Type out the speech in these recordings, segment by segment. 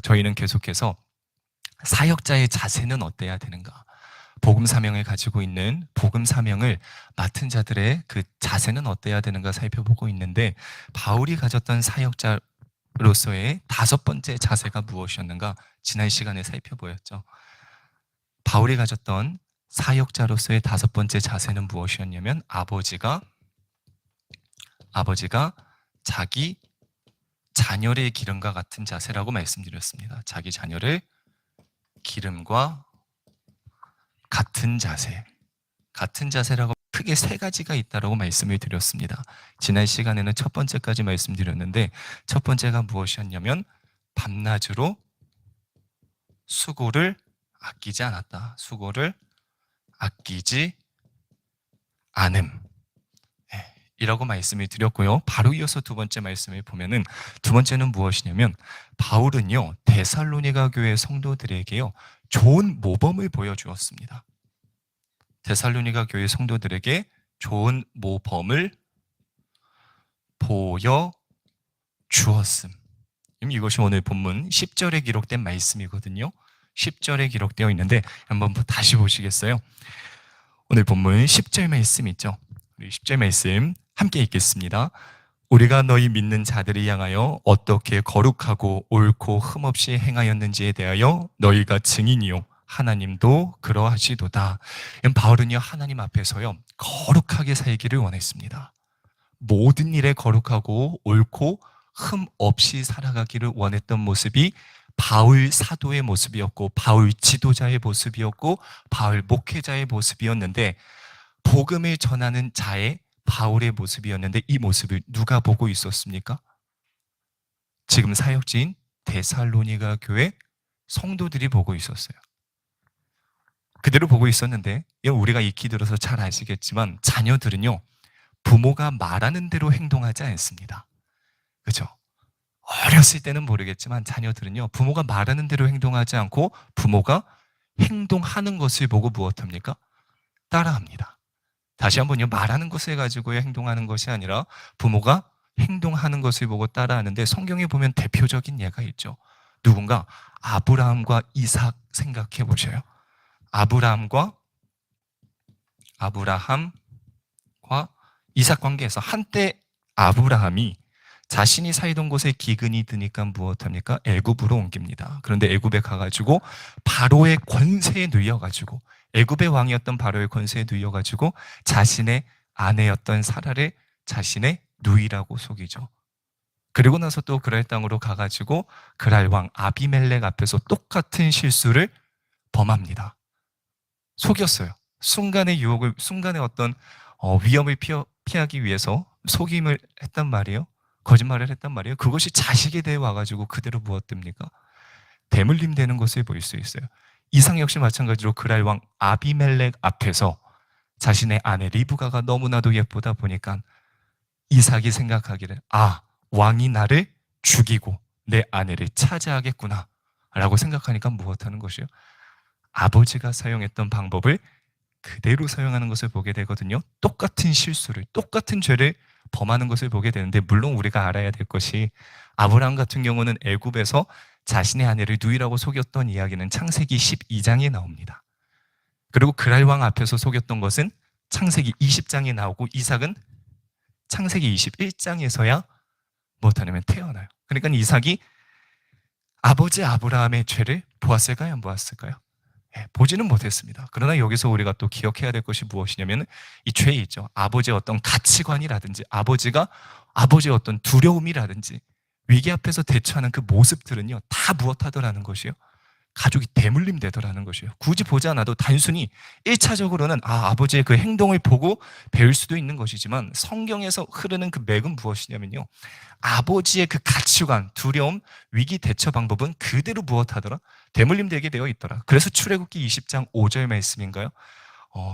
저희는 계속해서 사역자의 자세는 어때야 되는가, 복음 사명을 가지고 있는 복음 사명을 맡은 자들의 그 자세는 어때야 되는가 살펴보고 있는데, 바울이 가졌던 사역자로서의 5번째 자세가 무엇이었는가 지난 시간에 살펴보였죠. 바울이 가졌던 사역자로서의 5번째 자세는 무엇이었냐면, 아버지가 자기 자녀의 기름과 같은 자세라고 말씀드렸습니다. 자기 자녀를 기름과 같은 자세라고 크게 3가지가 있다라고 말씀을 드렸습니다. 지난 시간에는 첫 번째까지 말씀드렸는데, 첫 번째가 무엇이었냐면 밤낮으로 수고를 아끼지 않았다. 수고를 아끼지 않음, 이라고 말씀을 드렸고요. 바로 이어서 두 번째 말씀을 보면은, 두 번째는 무엇이냐면, 바울은요 데살로니가 교회 성도들에게요 좋은 모범을 보여주었습니다. 데살로니가 교회 성도들에게 좋은 모범을 보여주었음. 이것이 오늘 본문 10절에 기록된 말씀이거든요. 10절에 기록되어 있는데 한번 다시 보시겠어요? 오늘 본문 10절 말씀 있죠? 우리 10절 말씀 함께 읽겠습니다. 우리가 너희 믿는 자들을 향하여 어떻게 거룩하고 옳고 흠없이 행하였는지에 대하여 너희가 증인이요 하나님도 그러하시도다. 바울은요 하나님 앞에서요 거룩하게 살기를 원했습니다. 모든 일에 거룩하고 옳고 흠 없이 살아가기를 원했던 모습이 바울 사도의 모습이었고, 바울 지도자의 모습이었고, 바울 목회자의 모습이었는데, 복음을 전하는 자의 바울의 모습이었는데, 이 모습을 누가 보고 있었습니까? 지금 사역지인 데살로니가 교회 성도들이 보고 있었어요. 그대로 보고 있었는데, 우리가 익히 들어서 잘 아시겠지만 자녀들은요 부모가 말하는 대로 행동하지 않습니다. 그렇죠? 어렸을 때는 모르겠지만 자녀들은요 부모가 말하는 대로 행동하지 않고 부모가 행동하는 것을 보고 무엇합니까? 따라합니다. 다시 한번요, 말하는 것을 가지고 행동하는 것이 아니라 부모가 행동하는 것을 보고 따라하는데, 성경에 보면 대표적인 예가 있죠. 누군가 아브라함과 이삭 생각해 보셔요. 아브라함과 이삭 관계에서 한때 아브라함이 자신이 살던 곳에 기근이 드니까 무엇합니까? 애굽으로 옮깁니다. 그런데 애굽에 가가지고 바로의 권세에 누여가지고, 애굽의 왕이었던 바로의 권세에 누여가지고 자신의 아내였던 사라를 자신의 누이라고 속이죠. 그리고 나서 또 그랄 땅으로 가가지고 그랄 왕 아비멜렉 앞에서 똑같은 실수를 범합니다. 속였어요. 순간의 유혹을, 순간의 어떤 위험을 피하기 위해서 속임을 했단 말이에요. 거짓말을 했단 말이에요. 그것이 자식에 대해 와가지고 그대로 무엇됩니까? 대물림 되는 것을 볼 수 있어요. 이삭 역시 마찬가지로 그랄 왕 아비멜렉 앞에서 자신의 아내 리브가가 너무나도 예쁘다 보니까 이삭이 생각하기를, 왕이 나를 죽이고 내 아내를 차지하겠구나 라고 생각하니까 무엇하는 것이요? 아버지가 사용했던 방법을 그대로 사용하는 것을 보게 되거든요. 똑같은 실수를, 똑같은 죄를 범하는 것을 보게 되는데, 물론 우리가 알아야 될 것이, 아브라함 같은 경우는 애굽에서 자신의 아내를 누이라고 속였던 이야기는 창세기 12장에 나옵니다. 그리고 그랄 왕 앞에서 속였던 것은 창세기 20장에 나오고, 이삭은 창세기 21장에서야 무엇하냐면 태어나요. 그러니까 이삭이 아버지 아브라함의 죄를 보았을까요? 안 보았을까요? 보지는 못했습니다. 그러나 여기서 우리가 또 기억해야 될 것이 무엇이냐면, 이 죄에 있죠. 아버지의 어떤 가치관이라든지 아버지의 어떤 두려움이라든지 위기 앞에서 대처하는 그 모습들은요 다 무엇하더라는 것이요? 가족이 대물림 되더라는 것이에요. 굳이 보지 않아도 단순히 1차적으로는 아버지의 그 행동을 보고 배울 수도 있는 것이지만, 성경에서 흐르는 그 맥은 무엇이냐면요, 아버지의 그 가치관, 두려움, 위기 대처 방법은 그대로 무엇하더라? 대물림 되게 되어 있더라. 그래서 출애굽기 20장 5절 말씀인가요?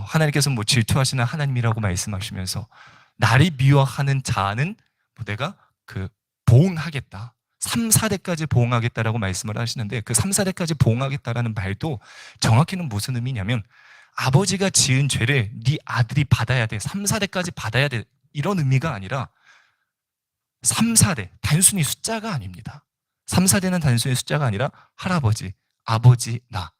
하나님께서 질투하시는 하나님이라고 말씀하시면서, 나를 미워하는 자는 내가 보응하겠다. 3, 4대까지 보응하겠다라고 말씀을 하시는데, 그 3, 4대까지 보응하겠다라는 말도 정확히는 무슨 의미냐면, 아버지가 지은 죄를 네 아들이 받아야 돼, 3, 4대까지 받아야 돼, 이런 의미가 아니라 3, 4대, 단순히 숫자가 아닙니다. 3, 4대는 단순히 숫자가 아니라 할아버지, 아버지, 나.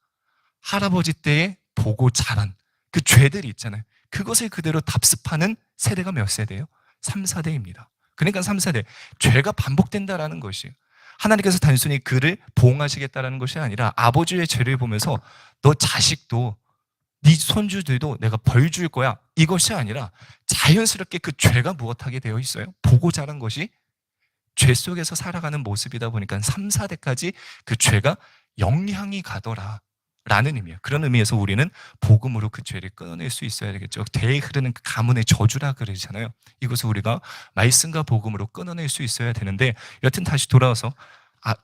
할아버지 때에 보고 자란 그 죄들이 있잖아요. 그것을 그대로 답습하는 세대가 몇 세대예요? 3, 4대입니다. 그러니까 3, 4대. 죄가 반복된다라는 것이에요. 하나님께서 단순히 그를 보응하시겠다라는 것이 아니라 아버지의 죄를 보면서 너 자식도 네 손주들도 내가 벌 줄 거야. 이것이 아니라 자연스럽게 그 죄가 무엇하게 되어 있어요? 보고 자란 것이 죄 속에서 살아가는 모습이다 보니까 3, 4대까지 그 죄가 영향이 가더라. 라는 의미예요. 그런 의미에서 우리는 복음으로 그 죄를 끊어낼 수 있어야 되겠죠. 대에 흐르는 그 가문의 저주라 그러잖아요. 이것을 우리가 말씀과 복음으로 끊어낼 수 있어야 되는데 여튼 다시 돌아와서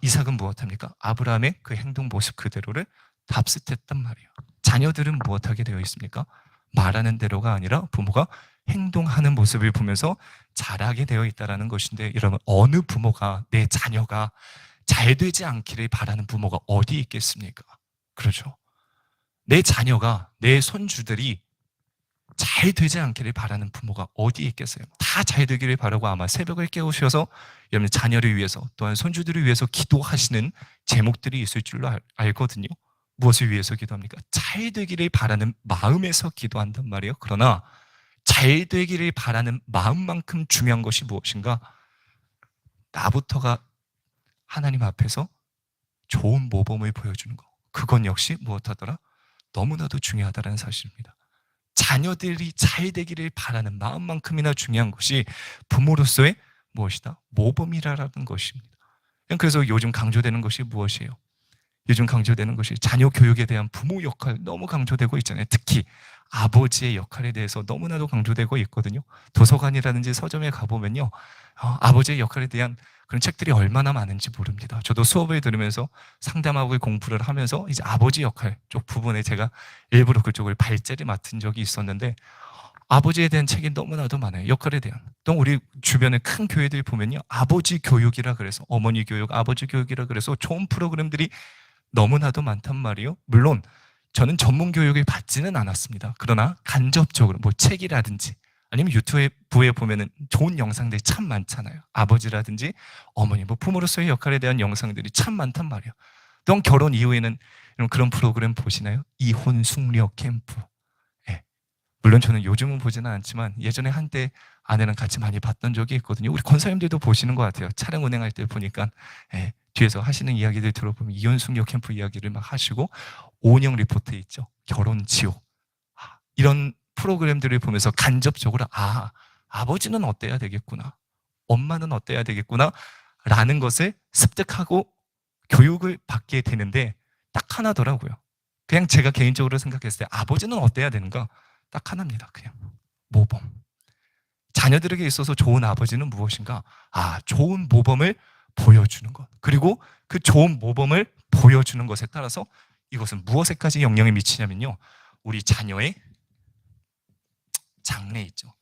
이삭은 무엇합니까? 아브라함의 그 행동 모습 그대로를 답습했단 말이에요. 자녀들은 무엇하게 되어 있습니까? 말하는 대로가 아니라 부모가 행동하는 모습을 보면서 자라게 되어 있다는 것인데 여러분 어느 부모가 내 자녀가 잘 되지 않기를 바라는 부모가 어디 있겠습니까? 그렇죠. 내 자녀가 내 손주들이 잘 되지 않기를 바라는 부모가 어디 있겠어요? 다 잘 되기를 바라고 아마 새벽을 깨우셔서 여러분 자녀를 위해서 또한 손주들을 위해서 기도하시는 제목들이 있을 줄로 알거든요. 무엇을 위해서 기도합니까? 잘 되기를 바라는 마음에서 기도한단 말이에요. 그러나 잘 되기를 바라는 마음만큼 중요한 것이 무엇인가? 나부터가 하나님 앞에서 좋은 모범을 보여주는 거. 그건 역시 무엇하더라? 너무나도 중요하다는 사실입니다. 자녀들이 잘 되기를 바라는 마음만큼이나 중요한 것이 부모로서의 무엇이다? 모범이라는 것입니다. 그래서 요즘 강조되는 것이 무엇이에요? 요즘 강조되는 것이 자녀 교육에 대한 부모 역할 너무 강조되고 있잖아요. 특히 아버지의 역할에 대해서 너무나도 강조되고 있거든요. 도서관이라든지 서점에 가보면요. 아버지의 역할에 대한 그런 책들이 얼마나 많은지 모릅니다. 저도 수업을 들으면서 상담하고 공부를 하면서 이제 아버지 역할 쪽 부분에 제가 일부러 그쪽을 발제를 맡은 적이 있었는데 아버지에 대한 책이 너무나도 많아요. 역할에 대한. 또 우리 주변의 큰 교회들 보면요. 아버지 교육이라 그래서 어머니 교육, 아버지 교육이라 그래서 좋은 프로그램들이 너무나도 많단 말이에요. 물론 저는 전문 교육을 받지는 않았습니다. 그러나 간접적으로 뭐 책이라든지 아니면 유튜브에 보면은 좋은 영상들이 참 많잖아요. 아버지라든지 어머니, 뭐 부모로서의 역할에 대한 영상들이 참 많단 말이에요. 또 결혼 이후에는 그런 프로그램 보시나요? 이혼 숙려 캠프. 예. 물론 저는 요즘은 보지는 않지만 예전에 한때 아내랑 같이 많이 봤던 적이 있거든요. 우리 권사님들도 보시는 것 같아요. 차량 운행할 때 보니까 예. 뒤에서 하시는 이야기들 들어보면 이혼 숙려 캠프 이야기를 막 하시고 오은영 리포트 있죠. 결혼 지옥. 이런 프로그램들을 보면서 간접적으로 아버지는 어때야 되겠구나. 엄마는 어때야 되겠구나. 라는 것을 습득하고 교육을 받게 되는데 딱 하나더라고요. 그냥 제가 개인적으로 생각했을 때 아버지는 어때야 되는가? 딱 하나입니다. 그냥 모범. 자녀들에게 있어서 좋은 아버지는 무엇인가? 좋은 모범을 보여주는 것. 그리고 그 좋은 모범을 보여주는 것에 따라서 이것은 무엇에까지 영향을 미치냐면요. 우리 자녀의 장래 있죠.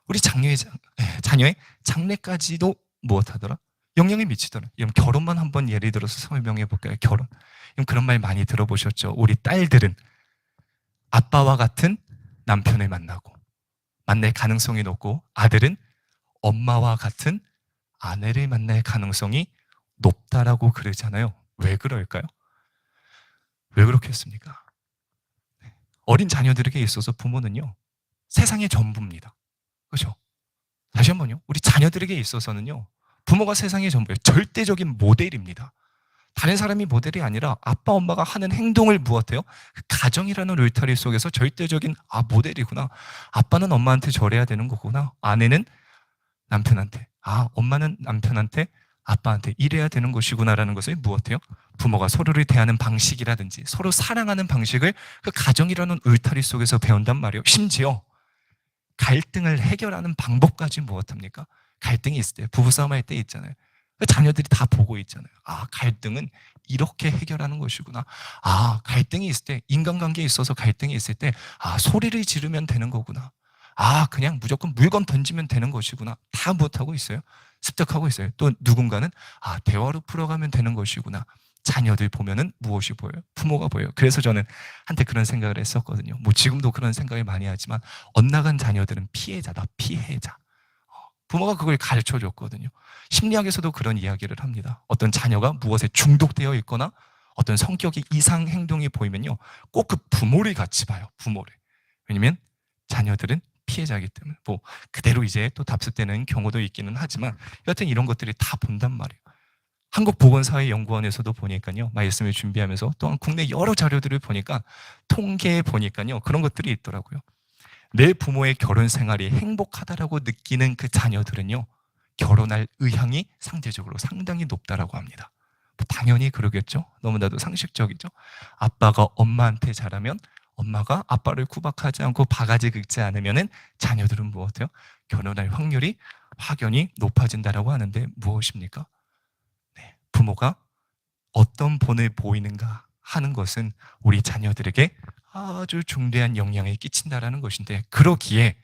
우리 자녀의 장래까지도 무엇하더라? 영향을 미치더라. 그럼 결혼만 한번 예를 들어서 설명해 볼까요? 결혼. 그럼 그런 말 많이 들어보셨죠? 우리 딸들은 아빠와 같은 남편을 만날 가능성이 높고 아들은 엄마와 같은 아내를 만날 가능성이 높다라고 그러잖아요. 왜 그럴까요? 왜 그렇겠습니까? 어린 자녀들에게 있어서 부모는요. 세상의 전부입니다. 그렇죠? 다시 한번요. 우리 자녀들에게 있어서는요. 부모가 세상의 전부예요. 절대적인 모델입니다. 다른 사람이 모델이 아니라 아빠, 엄마가 하는 행동을 무엇해요? 그 가정이라는 울타리 속에서 절대적인 모델이구나. 아빠는 엄마한테 저래야 되는 거구나. 아내는 남편한테, 엄마는 남편한테, 아빠한테 이래야 되는 것이구나라는 것을 무엇해요? 부모가 서로를 대하는 방식이라든지 서로 사랑하는 방식을 그 가정이라는 울타리 속에서 배운단 말이에요. 심지어 갈등을 해결하는 방법까지 무엇합니까? 갈등이 있을 때, 부부싸움 할 때 있잖아요. 자녀들이 다 보고 있잖아요. 갈등은 이렇게 해결하는 것이구나. 갈등이 있을 때, 인간관계에 있어서 갈등이 있을 때, 소리를 지르면 되는 거구나. 그냥 무조건 물건 던지면 되는 것이구나. 다 못하고 있어요. 습득하고 있어요. 또 누군가는 대화로 풀어가면 되는 것이구나. 자녀들 보면은 무엇이 보여요? 부모가 보여요. 그래서 저는 한때 그런 생각을 했었거든요. 뭐 지금도 그런 생각을 많이 하지만 엇나간 자녀들은 피해자다. 피해자. 부모가 그걸 가르쳐 줬거든요. 심리학에서도 그런 이야기를 합니다. 어떤 자녀가 무엇에 중독되어 있거나 어떤 성격이 이상 행동이 보이면요, 꼭 그 부모를 같이 봐요. 부모를. 왜냐면 자녀들은 피해자이기 때문에. 뭐 그대로 이제 또 답습되는 경우도 있기는 하지만 여하튼 이런 것들이 다 본단 말이에요. 한국보건사회연구원에서도 보니까요, 말씀을 준비하면서 또한 국내 여러 자료들을 보니까 통계에 보니까요, 그런 것들이 있더라고요. 내 부모의 결혼 생활이 행복하다라고 느끼는 그 자녀들은요, 결혼할 의향이 상대적으로 상당히 높다라고 합니다. 당연히 그러겠죠. 너무나도 상식적이죠. 아빠가 엄마한테 잘하면 엄마가 아빠를 구박하지 않고 바가지 긁지 않으면은 자녀들은 무엇해요? 결혼할 확률이 확연히 높아진다라고 하는데 무엇입니까? 네, 부모가 어떤 본을 보이는가 하는 것은 우리 자녀들에게 아주 중대한 영향을 끼친다라는 것인데, 그러기에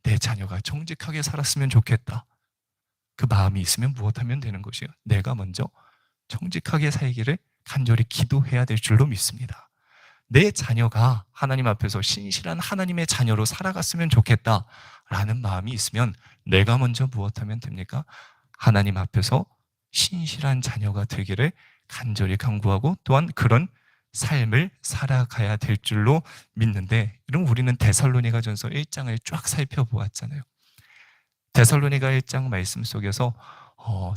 내 자녀가 정직하게 살았으면 좋겠다, 그 마음이 있으면 무엇하면 되는 것이요? 내가 먼저 정직하게 살기를 간절히 기도해야 될 줄로 믿습니다. 내 자녀가 하나님 앞에서 신실한 하나님의 자녀로 살아갔으면 좋겠다라는 마음이 있으면 내가 먼저 무엇하면 됩니까? 하나님 앞에서 신실한 자녀가 되기를 간절히 간구하고 또한 그런 삶을 살아가야 될 줄로 믿는데, 이런 우리는 데살로니가전서 1장을 쫙 살펴보았잖아요. 데살로니가 1장 말씀 속에서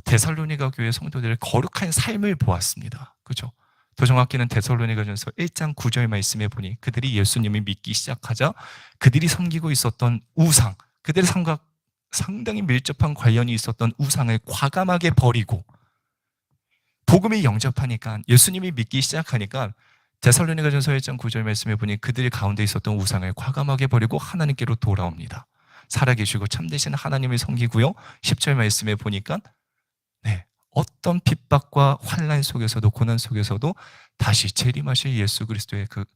데살로니가 교회 성도들의 거룩한 삶을 보았습니다. 그렇죠? 더 정확히는 데살로니가전서 1장 9절 말씀에 보니 그들이 예수님을 믿기 시작하자 그들이 섬기고 있었던 우상, 그들의 삶과 상당히 밀접한 관련이 있었던 우상을 과감하게 버리고 복음이 영접하니까, 예수님이 믿기 시작하니까 데살로니가전서 1장 9절 말씀에 보니 그들 가운데 있었던 우상을 과감하게 버리고 하나님께로 돌아옵니다. 살아계시고 참되신 하나님을 섬기고요. 10절 말씀에 보니까 어떤 핍박과 환난 속에서도 고난 속에서도 다시 재림하실 예수 그리스도의 그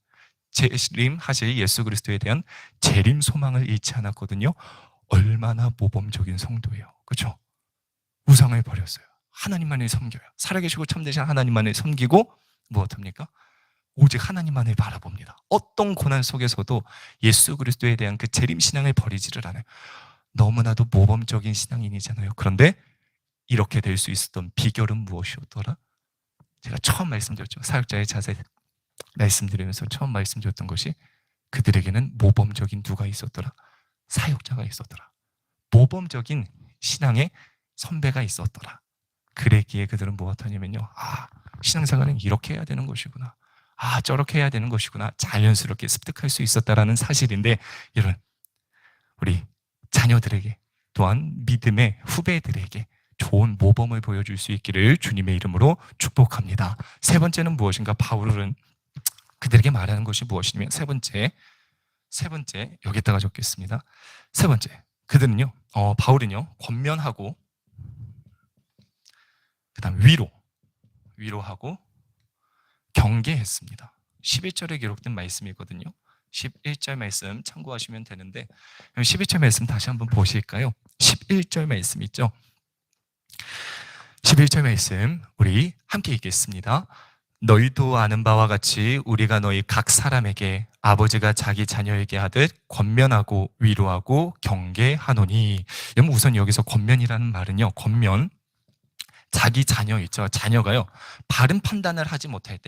재림하실 예수 그리스도에 대한 재림 소망을 잃지 않았거든요. 얼마나 모범적인 성도예요. 그렇죠? 우상을 버렸어요. 하나님만을 섬겨요. 살아계시고 참되신 하나님만을 섬기고 무엇합니까? 오직 하나님만을 바라봅니다. 어떤 고난 속에서도 예수 그리스도에 대한 그 재림 신앙을 버리지를 않아요. 너무나도 모범적인 신앙인이잖아요. 그런데 이렇게 될 수 있었던 비결은 무엇이었더라? 제가 처음 말씀드렸죠. 사역자의 자세 말씀드리면서 처음 말씀드렸던 것이, 그들에게는 모범적인 누가 있었더라? 사역자가 있었더라. 모범적인 신앙의 선배가 있었더라. 그랬기에 그들은 무엇하냐면요, 신앙생활은 이렇게 해야 되는 것이구나, 저렇게 해야 되는 것이구나, 자연스럽게 습득할 수 있었다라는 사실인데, 이런 우리 자녀들에게 또한 믿음의 후배들에게 좋은 모범을 보여줄 수 있기를 주님의 이름으로 축복합니다. 세 번째는 무엇인가? 바울은 그들에게 말하는 것이 무엇이냐면, 세 번째 여기다가 적겠습니다. 세 번째, 그들은요, 바울은요, 권면하고 그다음 위로하고 경계했습니다. 11절에 기록된 말씀이거든요. 11절 말씀 참고하시면 되는데, 11절 말씀 다시 한번 보실까요? 11절 말씀 있죠? 11절 말씀 우리 함께 읽겠습니다. 너희도 아는 바와 같이 우리가 너희 각 사람에게 아버지가 자기 자녀에게 하듯 권면하고 위로하고 경계하노니. 우선 여기서 권면이라는 말은요, 권면, 자기 자녀 있죠. 자녀가요, 바른 판단을 하지 못할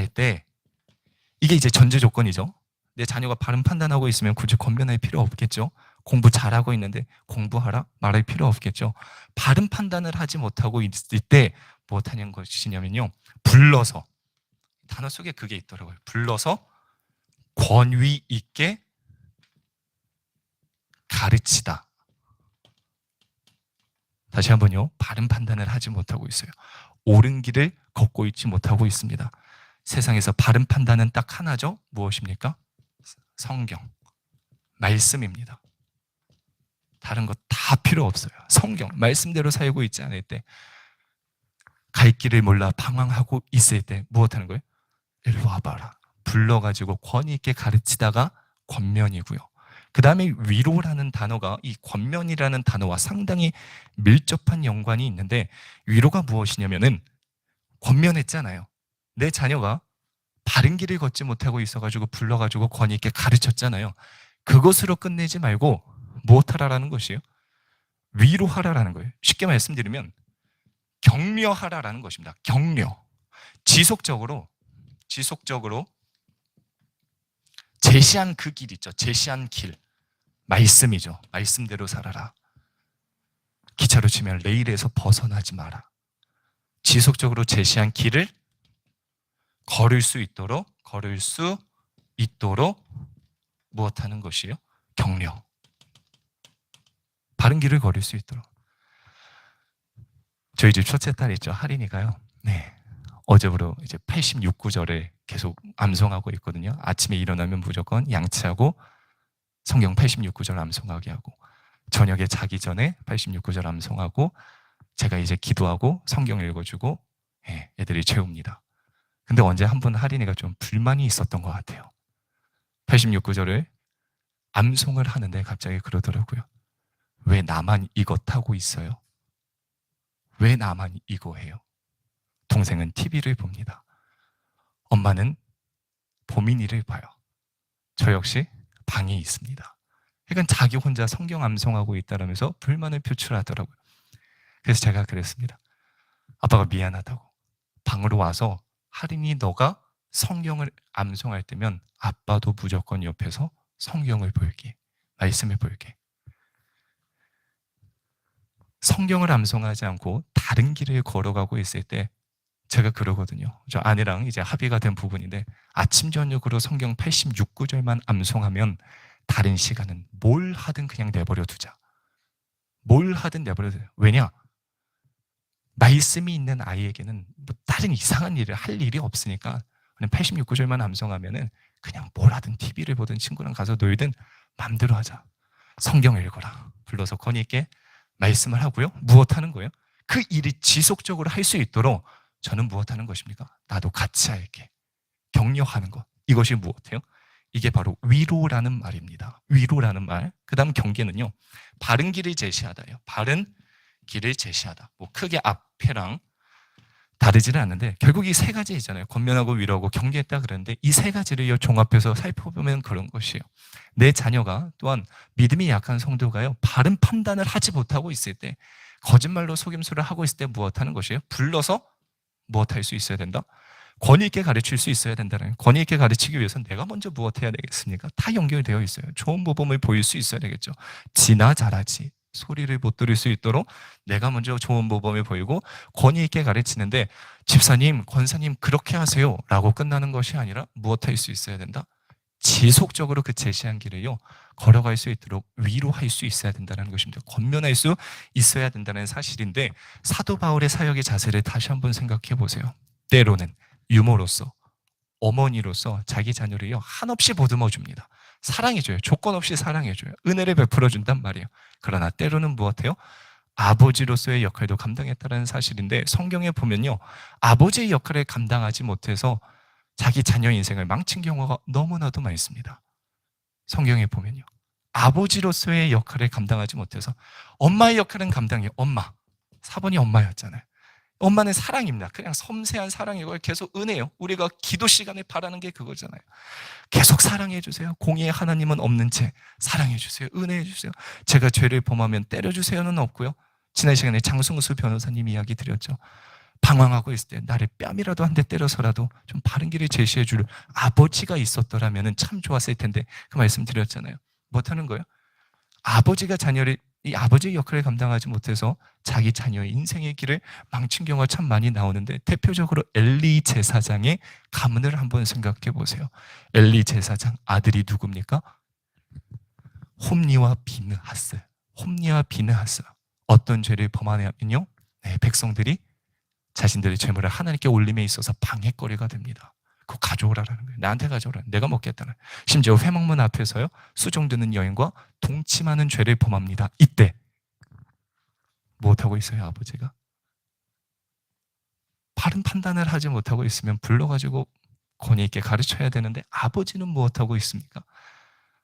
때, 이게 이제 전제 조건이죠. 내 자녀가 바른 판단하고 있으면 굳이 권면할 필요 없겠죠. 공부 잘하고 있는데 공부하라 말할 필요 없겠죠. 바른 판단을 하지 못하고 있을 때 무엇하는 것이냐면요, 불러서, 단어 속에 그게 있더라고요. 불러서 권위 있게 가르치다. 다시 한번요, 바른 판단을 하지 못하고 있어요. 옳은 길을 걷고 있지 못하고 있습니다. 세상에서 바른 판단은 딱 하나죠. 무엇입니까? 성경, 말씀입니다. 다른 것 다 필요 없어요. 성경, 말씀대로 살고 있지 않을 때, 갈 길을 몰라 방황하고 있을 때 무엇하는 거예요? 이리 와봐라. 불러가지고 권위 있게 가르치다가 권면이고요. 그 다음에 위로라는 단어가 이 권면이라는 단어와 상당히 밀접한 연관이 있는데, 위로가 무엇이냐면은, 권면했잖아요. 내 자녀가 바른 길을 걷지 못하고 있어가지고 불러가지고 권위 있게 가르쳤잖아요. 그것으로 끝내지 말고 무엇하라라는 것이에요? 위로하라라는 거예요. 쉽게 말씀드리면 격려하라라는 것입니다. 격려. 지속적으로 제시한 그 길 있죠. 제시한 길. 말씀이죠. 말씀대로 살아라. 기차로 치면 레일에서 벗어나지 마라. 지속적으로 제시한 길을 걸을 수 있도록 무엇하는 것이요? 격려. 바른 길을 걸을 수 있도록. 저희 집 첫째 딸 있죠. 하린이가요. 네. 어제부로 이제 86구절을 계속 암송하고 있거든요. 아침에 일어나면 무조건 양치하고 성경 86구절 암송하게 하고, 저녁에 자기 전에 86구절 암송하고, 제가 이제 기도하고 성경 읽어주고, 애들이 채웁니다. 근데 언제 한 번 하린이가 좀 불만이 있었던 것 같아요. 86구절을 암송을 하는데 갑자기 그러더라고요. 왜 나만 이것 하고 있어요? 왜 나만 이거 해요? 동생은 TV를 봅니다. 엄마는 보민이를 봐요. 저 역시 방에 있습니다. 그러니까 자기 혼자 성경 암송하고 있다라면서 불만을 표출하더라고요. 그래서 제가 그랬습니다. 아빠가 미안하다고. 방으로 와서 하린이 너가 성경을 암송할 때면 아빠도 무조건 옆에서 성경을 볼게. 말씀을 볼게. 성경을 암송하지 않고 다른 길을 걸어가고 있을 때 제가 그러거든요. 저 아내랑 이제 합의가 된 부분인데, 아침 저녁으로 성경 86구절만 암송하면 다른 시간은 뭘 하든 그냥 내버려 두자. 뭘 하든 내버려 두자. 왜냐? 말씀이 있는 아이에게는 뭐 다른 이상한 일을 할 일이 없으니까 그냥 86구절만 암송하면은 그냥 뭘 하든 TV를 보든 친구랑 가서 놀든 마음대로 하자. 성경 읽어라. 불러서 권위 있게 말씀을 하고요. 무엇하는 거예요? 그 일이 지속적으로 할 수 있도록 저는 무엇하는 것입니까? 나도 같이 할게. 격려하는 것. 이것이 무엇이에요? 이게 바로 위로라는 말입니다. 위로라는 말. 그 다음 경계는요. 바른 길을 제시하다예요. 바른 길을 제시하다. 뭐 크게 앞에랑 다르지는 않는데 결국 이 세 가지 있잖아요. 권면하고 위로하고 경계했다 그러는데 이 세 가지를 종합해서 살펴보면 그런 것이에요. 내 자녀가 또한 믿음이 약한 성도가요. 바른 판단을 하지 못하고 있을 때, 거짓말로 속임수를 하고 있을 때 무엇하는 것이에요? 불러서 무엇할 수 있어야 된다? 권위 있게 가르칠 수 있어야 된다는. 권위 있게 가르치기 위해서는 내가 먼저 무엇해야 되겠습니까? 다 연결되어 있어요. 좋은 모범을 보일 수 있어야 되겠죠. 지나 잘하지. 소리를 못 들을 수 있도록 내가 먼저 좋은 모범을 보이고 권위 있게 가르치는데, 집사님, 권사님 그렇게 하세요 라고 끝나는 것이 아니라 무엇할 수 있어야 된다? 지속적으로 그 제시한 길을요 걸어갈 수 있도록 위로할 수 있어야 된다는 것입니다. 권면할 수 있어야 된다는 사실인데, 사도 바울의 사역의 자세를 다시 한번 생각해 보세요. 때로는 유모로서, 어머니로서 자기 자녀를요 한없이 보듬어 줍니다. 사랑해줘요. 조건 없이 사랑해줘요. 은혜를 베풀어 준단 말이에요. 그러나 때로는 무엇해요? 아버지로서의 역할도 감당했다는 사실인데, 성경에 보면요 아버지의 역할을 감당하지 못해서 자기 자녀 인생을 망친 경우가 너무나도 많습니다. 성경에 보면요 아버지로서의 역할을 감당하지 못해서, 엄마의 역할은 감당해요. 엄마, 사번이 엄마였잖아요. 엄마는 사랑입니다. 그냥 섬세한 사랑이고 계속 은혜요. 우리가 기도 시간에 바라는 게 그거잖아요. 계속 사랑해 주세요. 공의의 하나님은 없는 채 사랑해 주세요. 은혜해 주세요. 제가 죄를 범하면 때려 주세요는 없고요. 지난 시간에 장승수 변호사님 이야기 드렸죠. 방황하고 있을 때 나를 뺨이라도 한 대 때려서라도 좀 바른 길을 제시해 줄 아버지가 있었더라면 참 좋았을 텐데, 그 말씀 드렸잖아요. 못하는 거예요? 아버지가 자녀를, 이 아버지의 역할을 감당하지 못해서 자기 자녀의 인생의 길을 망친 경우가 참 많이 나오는데, 대표적으로 엘리 제사장의 가문을 한번 생각해 보세요. 엘리 제사장 아들이 누굽니까? 홈니와 비느하스. 홈니와 비느하스. 어떤 죄를 범하냐면요, 백성들이 자신들의 죄물을 하나님께 올림에 있어서 방해거리가 됩니다. 그거 가져오라는 거예요. 나한테 가져오라. 내가 먹겠다는. 심지어 회막문 앞에서요 수종 드는 여인과 동침하는 죄를 범합니다. 이때 무엇하고 있어요? 아버지가 바른 판단을 하지 못하고 있으면 불러가지고 권위 있게 가르쳐야 되는데, 아버지는 무엇하고 있습니까?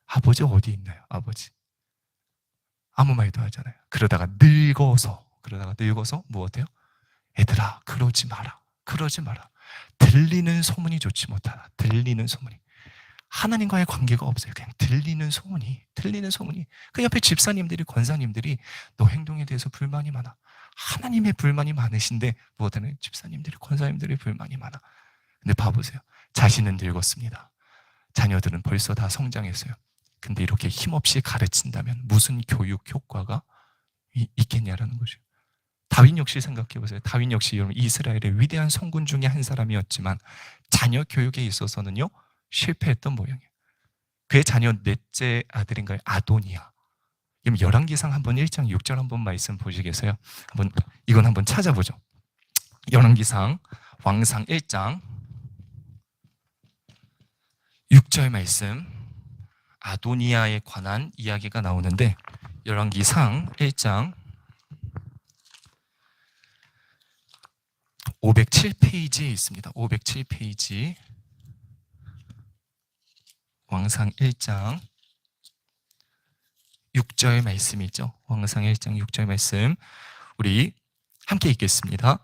아버지 어디 있나요? 아버지 아무 말도 하잖아요. 그러다가 늙어서 무엇해요? 얘들아 그러지 마라. 그러지 마라. 들리는 소문이 좋지 못하다. 들리는 소문이. 하나님과의 관계가 없어요. 그냥 들리는 소문이. 그 옆에 집사님들이, 권사님들이 너 행동에 대해서 불만이 많아. 하나님의 불만이 많으신데 무엇하는 집사님들이, 권사님들이 불만이 많아. 근데 봐보세요. 자신은 늙었습니다. 자녀들은 벌써 다 성장했어요. 근데 이렇게 힘없이 가르친다면 무슨 교육 효과가 있겠냐라는 거죠. 다윗 역시 생각해 보세요. 다윗 역시 여러분 이스라엘의 위대한 성군 중에 한 사람이었지만 자녀 교육에 있어서는요 실패했던 모양이에요. 그의 자녀 넷째 아들인가요? 아도니아. 그럼 열왕기상 한번 1장 6절 한번 말씀 보시겠어요? 이건 한번 찾아보죠. 열왕기상 왕상 1장 6절 말씀, 아도니아에 관한 이야기가 나오는데 열왕기상 1장 507페이지에 있습니다. 507페이지 왕상 1장 6절 말씀이죠. 왕상 1장 6절 말씀 우리 함께 읽겠습니다.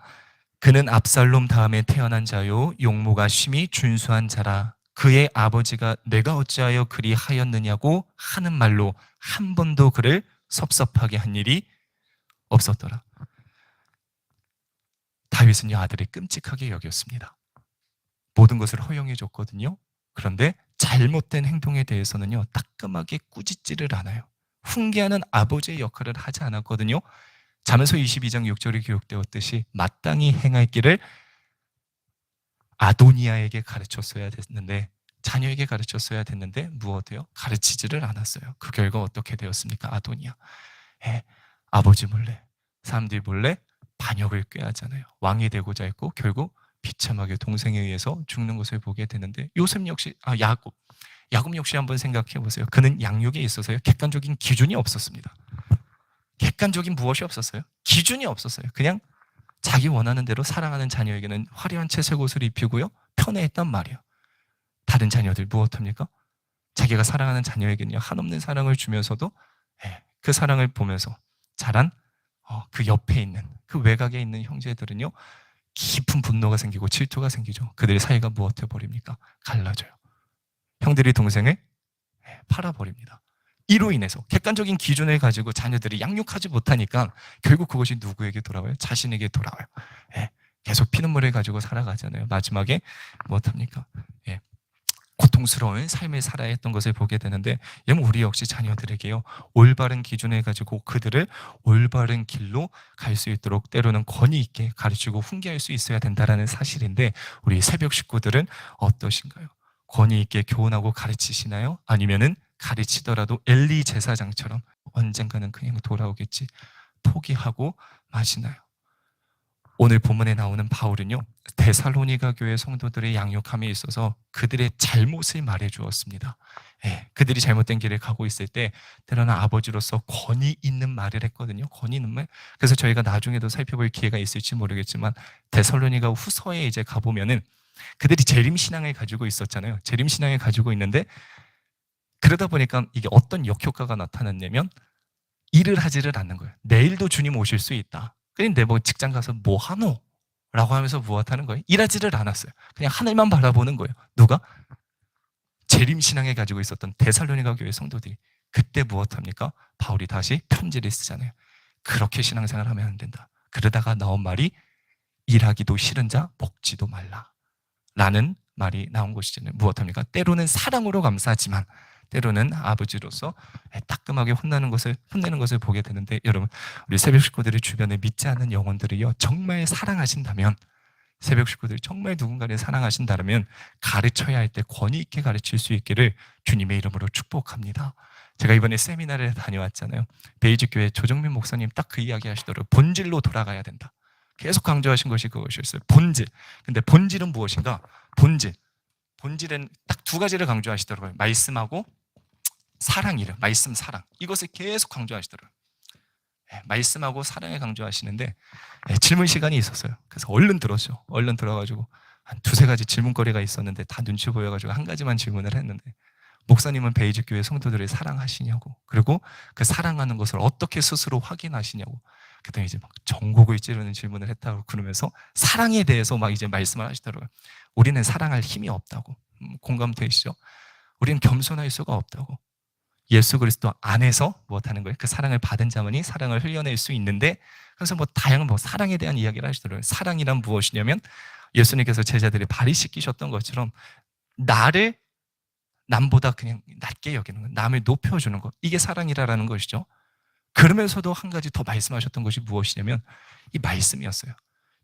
그는 압살롬 다음에 태어난 자요 용모가 심히 준수한 자라. 그의 아버지가 내가 어찌하여 그리 하였느냐고 하는 말로 한 번도 그를 섭섭하게 한 일이 없었더라. 다윗은 아들을 끔찍하게 여겼습니다. 모든 것을 허용해 줬거든요. 그런데 잘못된 행동에 대해서는요 따끔하게 꾸짖지를 않아요. 훈계하는 아버지의 역할을 하지 않았거든요. 잠언서 22장 6절에 기록되었듯이 마땅히 행할 길을 아도니아에게 가르쳤어야 됐는데, 자녀에게 가르쳤어야 됐는데 무엇해요? 가르치지를 않았어요. 그 결과 어떻게 되었습니까? 아도니아 아버지 몰래, 사람들 몰래 반역을 꾀하잖아요. 왕이 되고자 했고 결국 비참하게 동생에 의해서 죽는 것을 보게 되는데, 요셉 역시 야곱 역시 한번 생각해 보세요. 그는 양육에 있어서요 객관적인 기준이 없었습니다. 객관적인 무엇이 없었어요? 기준이 없었어요. 그냥 자기 원하는 대로 사랑하는 자녀에게는 화려한 채색 옷을 입히고요 편애했단 말이에요. 다른 자녀들 무엇합니까? 자기가 사랑하는 자녀에게는요 한없는 사랑을 주면서도 그 사랑을 보면서 자란 그 옆에 있는 그 외곽에 있는 형제들은요 깊은 분노가 생기고 질투가 생기죠. 그들의 사이가 무엇해 버립니까? 갈라져요. 형들이 동생을 팔아버립니다. 이로 인해서 객관적인 기준을 가지고 자녀들이 양육하지 못하니까 결국 그것이 누구에게 돌아와요? 자신에게 돌아와요. 계속 피눈물을 가지고 살아가잖아요. 마지막에 무엇합니까? 고통스러운 삶을 살아야 했던 것을 보게 되는데, 우리 역시 자녀들에게요 올바른 기준을 가지고 그들을 올바른 길로 갈 수 있도록 때로는 권위 있게 가르치고 훈계할 수 있어야 된다는 사실인데, 우리 새벽 식구들은 어떠신가요? 권위 있게 교훈하고 가르치시나요? 아니면은 가르치더라도 엘리 제사장처럼 언젠가는 그냥 돌아오겠지 포기하고 마시나요? 오늘 본문에 나오는 바울은요 데살로니가 교회 성도들의 양육함에 있어서 그들의 잘못을 말해 주었습니다. 그들이 잘못된 길을 가고 있을 때 때로는 아버지로서 권위 있는 말을 했거든요. 권위 있는 말. 그래서 저희가 나중에도 살펴볼 기회가 있을지 모르겠지만 데살로니가 후서에 이제 가보면은 그들이 재림신앙을 가지고 있었잖아요. 재림신앙을 가지고 있는데 그러다 보니까 이게 어떤 역효과가 나타났냐면 일을 하지를 않는 거예요. 내일도 주님 오실 수 있다. 그런데 뭐 직장 가서 뭐 하노? 라고 하면서 무엇하는 거예요? 일하지를 않았어요. 그냥 하늘만 바라보는 거예요. 누가? 재림신앙을 가지고 있었던 데살로니가 교회 성도들이. 그때 무엇합니까? 바울이 다시 편지를 쓰잖아요. 그렇게 신앙생활 하면 안 된다. 그러다가 나온 말이 일하기도 싫은 자 먹지도 말라 라는 말이 나온 것이잖아요. 무엇합니까? 때로는 사랑으로 감싸지만 때로는 아버지로서 따끔하게 혼내는 것을 보게 되는데, 여러분 우리 새벽 식구들이 주변에 믿지 않는 영혼들이요 정말 사랑하신다면, 새벽 식구들이 정말 누군가를 사랑하신다면 가르쳐야 할 때 권위 있게 가르칠 수 있기를 주님의 이름으로 축복합니다. 제가 이번에 세미나를 다녀왔잖아요. 베이직 교회 조정민 목사님 딱 그 이야기 하시더라고요. 본질로 돌아가야 된다. 계속 강조하신 것이 그것이었어요. 본질. 근데 본질은 무엇인가? 본질은 딱 두 가지를 강조하시더라고요. 말씀하고 사랑이래. 말씀, 사랑. 이것을 계속 강조하시더라고요. 말씀하고 사랑을 강조하시는데 질문 시간이 있었어요. 그래서 얼른 들었죠. 얼른 들어가지고 한 두세 가지 질문거리가 있었는데 다 눈치 보여가지고 한 가지만 질문을 했는데, 목사님은 베이직 교회 성도들을 사랑하시냐고, 그리고 그 사랑하는 것을 어떻게 스스로 확인하시냐고, 그때 이제 막 전곡을 찌르는 질문을 했다고, 그러면서 사랑에 대해서 막 이제 말씀을 하시더라고요. 우리는 사랑할 힘이 없다고. 공감되시죠? 우리는 겸손할 수가 없다고. 예수 그리스도 안에서 무엇하는 거예요? 그 사랑을 받은 자만이 사랑을 흘려낼 수 있는데, 그래서 뭐 다양한 사랑에 대한 이야기를 하시더라고요. 사랑이란 무엇이냐면 예수님께서 제자들이 발이 씻기셨던 것처럼 나를 남보다 그냥 낮게 여기는 거, 남을 높여주는 것, 이게 사랑이라는 것이죠. 그러면서도 한 가지 더 말씀하셨던 것이 무엇이냐면 이 말씀이었어요.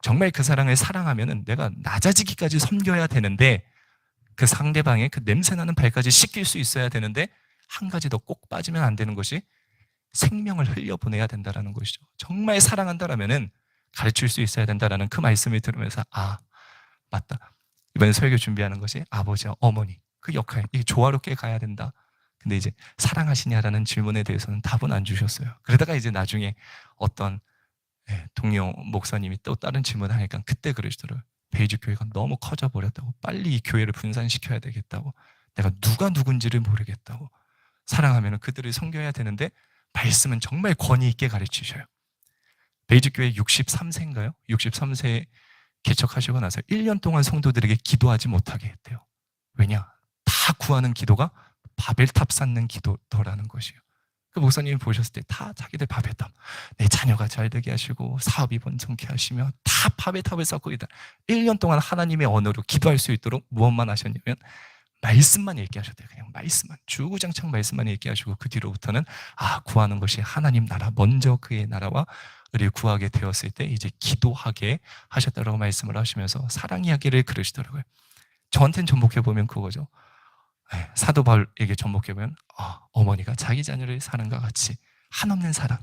정말 그 사랑을 사랑하면은 내가 낮아지기까지 섬겨야 되는데, 그 상대방의 그 냄새나는 발까지 씻길 수 있어야 되는데, 한 가지 더 꼭 빠지면 안 되는 것이 생명을 흘려보내야 된다는 것이죠. 정말 사랑한다라면은 가르칠 수 있어야 된다는 그 말씀을 들으면서, 아, 맞다. 이번에 설교 준비하는 것이 아버지와 어머니 그 역할, 이게 조화롭게 가야 된다. 근데 이제 사랑하시냐라는 질문에 대해서는 답은 안 주셨어요. 그러다가 이제 나중에 어떤 동료 목사님이 또 다른 질문을 하니까 그때 그러시더라고요. 베이직 교회가 너무 커져 버렸다고, 빨리 이 교회를 분산시켜야 되겠다고, 내가 누가 누군지를 모르겠다고, 사랑하면 그들을 섬겨야 되는데 말씀은 정말 권위 있게 가르치셔요. 베이직 교회 63세인가요? 63세에 개척하시고 나서 1년 동안 성도들에게 기도하지 못하게 했대요. 왜냐? 다 구하는 기도가 바벨탑 쌓는 기도더라는 것이에요. 그 목사님이 보셨을 때 다 자기들 바벨탑, 내 자녀가 잘 되게 하시고 사업이 번성케 하시며 다 바벨탑을 쌓고 있다. 1년 동안 하나님의 언어로 기도할 수 있도록 무엇만 하셨냐면 말씀만 읽게 하셨대요. 그냥 말씀만, 주구장창 말씀만 읽게 하시고, 그 뒤로부터는 구하는 것이 하나님 나라, 먼저 그의 나라와 의를 구하게 되었을 때 이제 기도하게 하셨다라고 말씀을 하시면서 사랑 이야기를 그러시더라고요. 저한테는 접목해보면 그거죠. 사도 바울에게 접목해보면 어머니가 자기 자녀를 사랑과 같이 한없는 사랑,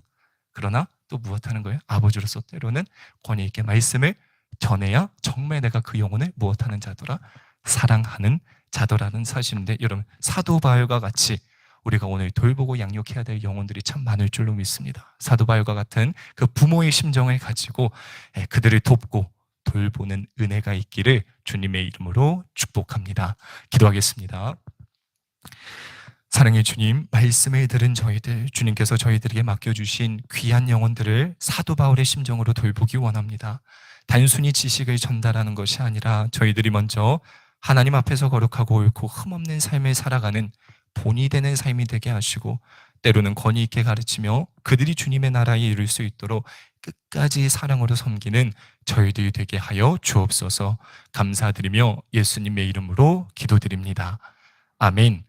그러나 또 무엇하는 거예요? 아버지로서 때로는 권위 있게 말씀을 전해야 정말 내가 그 영혼을 무엇하는 자더라? 사랑하는 자더라는 사실인데, 여러분, 사도 바울과 같이 우리가 오늘 돌보고 양육해야 될 영혼들이 참 많을 줄로 믿습니다. 사도 바울과 같은 그 부모의 심정을 가지고 그들을 돕고 돌보는 은혜가 있기를 주님의 이름으로 축복합니다. 기도하겠습니다. 사랑의 주님, 말씀을 들은 저희들, 주님께서 저희들에게 맡겨주신 귀한 영혼들을 사도 바울의 심정으로 돌보기 원합니다. 단순히 지식을 전달하는 것이 아니라 저희들이 먼저 하나님 앞에서 거룩하고 옳고 흠없는 삶을 살아가는 본이 되는 삶이 되게 하시고, 때로는 권위 있게 가르치며 그들이 주님의 나라에 이룰 수 있도록 끝까지 사랑으로 섬기는 저희들이 되게 하여 주옵소서. 감사드리며 예수님의 이름으로 기도드립니다. 아멘.